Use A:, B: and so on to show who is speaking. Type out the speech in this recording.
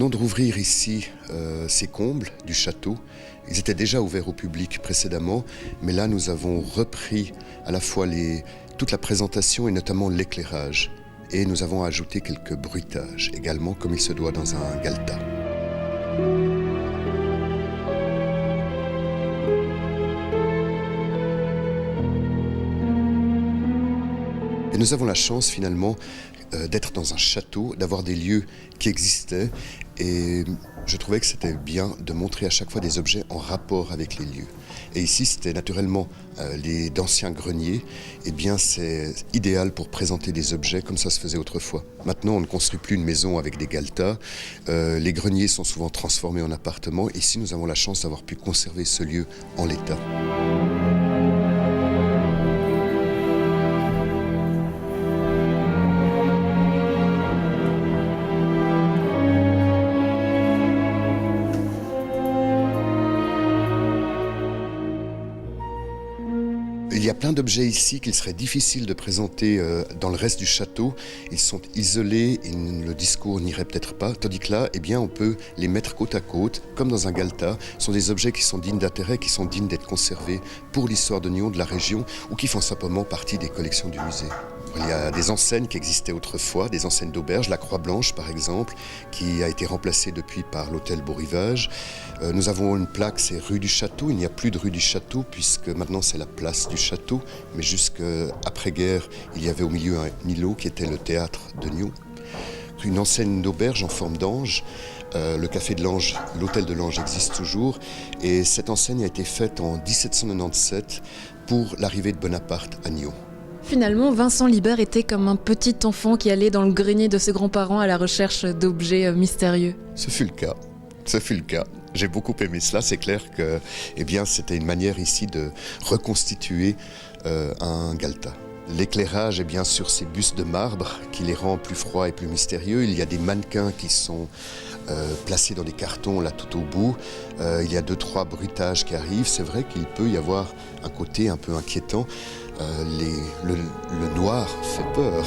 A: venons de rouvrir ici ces combles du château. Ils étaient déjà ouverts au public précédemment, mais là nous avons repris à la fois toute la présentation et notamment l'éclairage. Et nous avons ajouté quelques bruitages également, comme il se doit dans un galetas. Et nous avons la chance finalement d'être dans un château, d'avoir des lieux qui existaient. Et je trouvais que c'était bien de montrer à chaque fois des objets en rapport avec les lieux. Et ici, c'était naturellement d'anciens greniers. Eh bien, c'est idéal pour présenter des objets comme ça se faisait autrefois. Maintenant, on ne construit plus une maison avec des galetas. Les greniers sont souvent transformés en appartements. Ici, nous avons la chance d'avoir pu conserver ce lieu en l'état. Il y a plein d'objets ici qu'il serait difficile de présenter dans le reste du château. Ils sont isolés et le discours n'irait peut-être pas. Tandis que là, eh bien, on peut les mettre côte à côte, comme dans un galetas. Ce sont des objets qui sont dignes d'intérêt, qui sont dignes d'être conservés pour l'histoire de Nyon, de la région, ou qui font simplement partie des collections du musée. Il y a des enseignes qui existaient autrefois, des enseignes d'auberge, la Croix-Blanche par exemple, qui a été remplacée depuis par l'hôtel Beau Rivage. Nous avons une plaque, c'est rue du Château. Il n'y a plus de rue du Château puisque maintenant c'est la place du Château. Mais jusqu'après-guerre, il y avait au milieu un îlot qui était le théâtre de Nyon. Une enseigne d'auberge en forme d'ange. Le café de l'Ange, l'hôtel de l'Ange existe toujours. Et cette enseigne a été faite en 1797 pour l'arrivée de Bonaparte à Nyon.
B: Finalement, Vincent Libert était comme un petit enfant qui allait dans le grenier de ses grands-parents à la recherche d'objets mystérieux.
A: Ce fut le cas. Ce fut le cas. J'ai beaucoup aimé cela. C'est clair que c'était une manière ici de reconstituer un galetas. L'éclairage est bien sûr ces bustes de marbre qui les rend plus froids et plus mystérieux. Il y a des mannequins qui sont placés dans des cartons là tout au bout. Il y a 2-3 bruitages qui arrivent. C'est vrai qu'il peut y avoir un côté un peu inquiétant. Le noir fait peur.